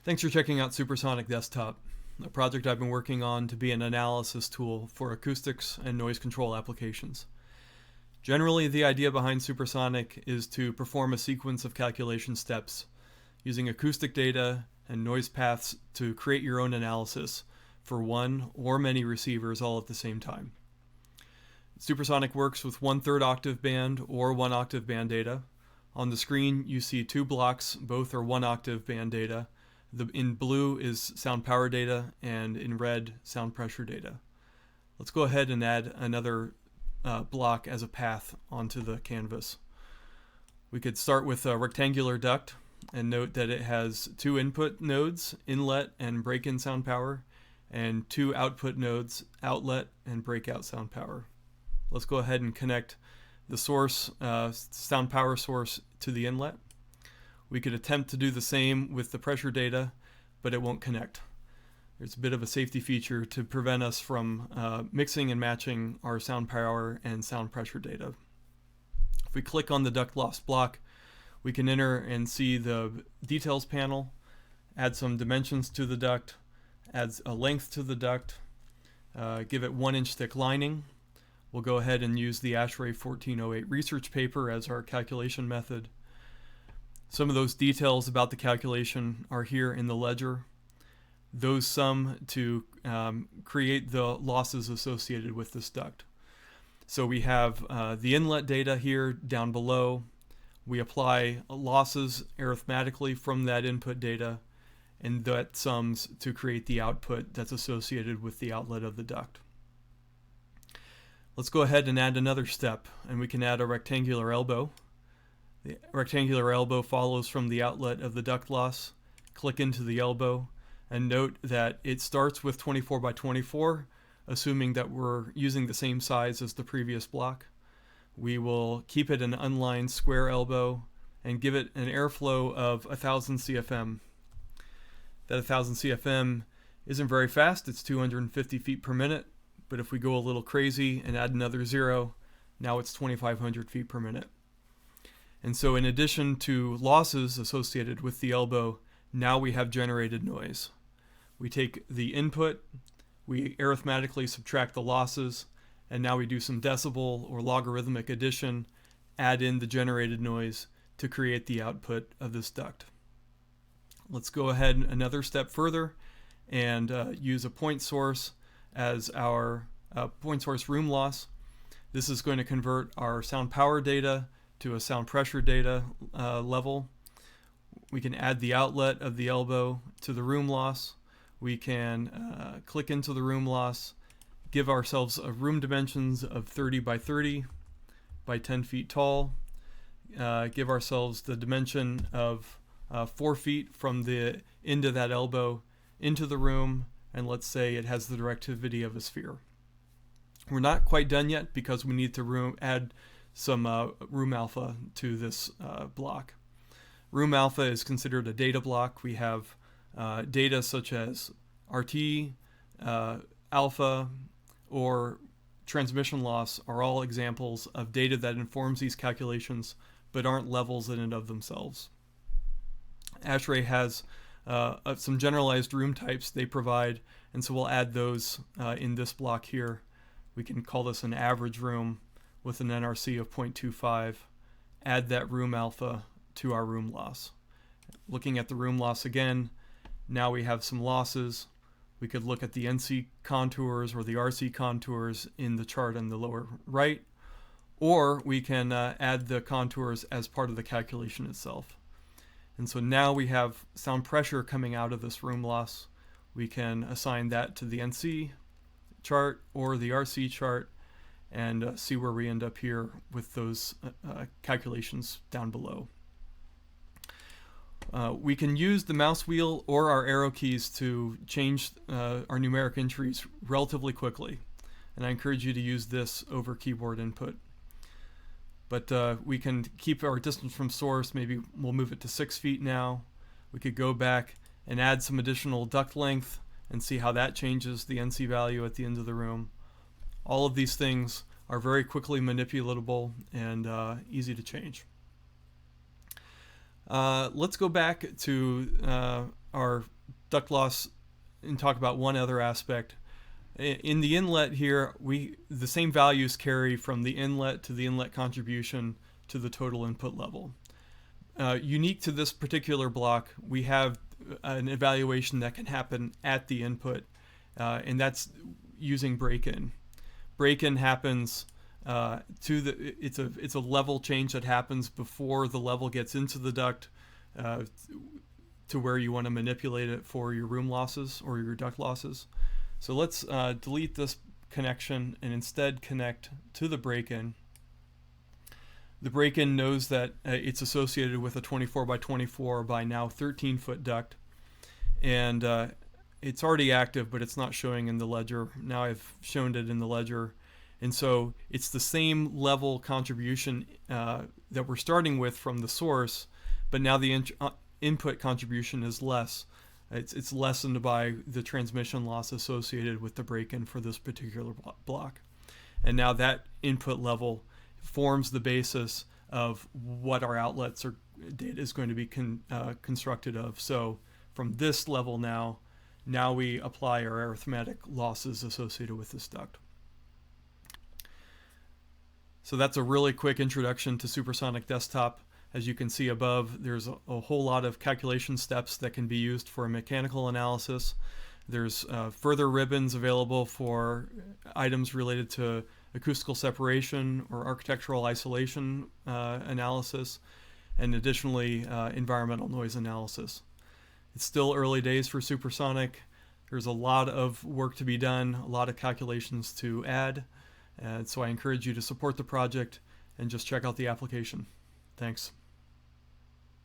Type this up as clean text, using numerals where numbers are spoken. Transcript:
Thanks for checking out Supersonic Desktop, a project I've been working on to be an analysis tool for acoustics and noise control applications. Generally, the idea behind Supersonic is to perform a sequence of calculation steps using acoustic data and noise paths to create your own analysis for one or many receivers all at the same time. Supersonic works with 1/3 octave band or 1 octave band data. On the screen you see two blocks, both are 1 octave band data. In blue is sound power data, and in red, sound pressure data. Let's go ahead and add another block as a path onto the canvas. We could start with a rectangular duct and note that it has two input nodes, inlet and break-in sound power, and two output nodes, outlet and breakout sound power. Let's go ahead and connect the source, sound power source, to the inlet. We could attempt to do the same with the pressure data, but it won't connect. There's a bit of a safety feature to prevent us from mixing and matching our sound power and sound pressure data. If we click on the duct loss block, we can enter and see the details panel, add some dimensions to the duct, add a length to the duct, give it 1-inch thick lining. We'll go ahead and use the ASHRAE 1408 research paper as our calculation method. Some of those details about the calculation are here in the ledger. Those sum to create the losses associated with this duct. So we have the inlet data here down below. We apply losses arithmetically from that input data, and that sums to create the output that's associated with the outlet of the duct. Let's go ahead and add another step, and we can add a rectangular elbow. The rectangular elbow follows from the outlet of the duct loss. Click into the elbow and note that it starts with 24 by 24, assuming that we're using the same size as the previous block. We will keep it an unlined square elbow and give it an airflow of 1000 CFM. That 1000 CFM isn't very fast, it's 250 feet per minute, but if we go a little crazy and add another zero, now it's 2500 feet per minute. And so in addition to losses associated with the elbow, now we have generated noise. We take the input, we arithmetically subtract the losses, and now we do some decibel or logarithmic addition, add in the generated noise to create the output of this duct. Let's go ahead another step further and use a point source as our point source room loss. This is going to convert our sound power data to a sound pressure data level. We can add the outlet of the elbow to the room loss. We can click into the room loss, give ourselves a room dimensions of 30 by 30 by 10 feet tall, give ourselves the dimension of 4 feet from the end of that elbow into the room, and let's say it has the directivity of a sphere. We're not quite done yet because we need to add some room alpha to this block. Room alpha is considered a data block. We have data such as RT, alpha, or transmission loss are all examples of data that informs these calculations but aren't levels in and of themselves. ASHRAE has some generalized room types they provide, and so we'll add those in this block here. We can call this an average room with an NRC of 0.25, add that room alpha to our room loss. Looking at the room loss again, now we have some losses. We could look at the NC contours or the RC contours in the chart on the lower right, or we can add the contours as part of the calculation itself. And so now we have sound pressure coming out of this room loss. We can assign that to the NC chart or the RC chart and see where we end up here with those calculations down below. We can use the mouse wheel or our arrow keys to change our numeric entries relatively quickly, and I encourage you to use this over keyboard input. But we can keep our distance from source. Maybe we'll move it to 6 feet now. We could go back and add some additional duct length and see how that changes the NC value at the end of the room. All of these things are very quickly manipulatable and easy to change. Let's go back to our duct loss and talk about one other aspect. In the inlet here, the same values carry from the inlet to the inlet contribution to the total input level. Unique to this particular block, we have an evaluation that can happen at the input, and that's using break-in. Break-in happens it's a level change that happens before the level gets into the duct to where you want to manipulate it for your room losses or your duct losses. So let's delete this connection and instead connect to the break-in. The break-in knows that it's associated with a 24 by 24 by now 13 foot duct, and it's already active, but it's not showing in the ledger. Now I've shown it in the ledger, and so it's the same level contribution that we're starting with from the source, but now the input contribution is less. It's lessened by the transmission loss associated with the break-in for this particular block, and now that input level forms the basis of what our outlets or data is going to be constructed of. So from this level now we apply our arithmetic losses associated with this duct. So that's a really quick introduction to Supersonic Desktop. As you can see above, there's a whole lot of calculation steps that can be used for mechanical analysis. There's further ribbons available for items related to acoustical separation or architectural isolation analysis, and additionally environmental noise analysis. It's still early days for Supersonic. There's a lot of work to be done, a lot of calculations to add, and so I encourage you to support the project and just check out the application. Thanks.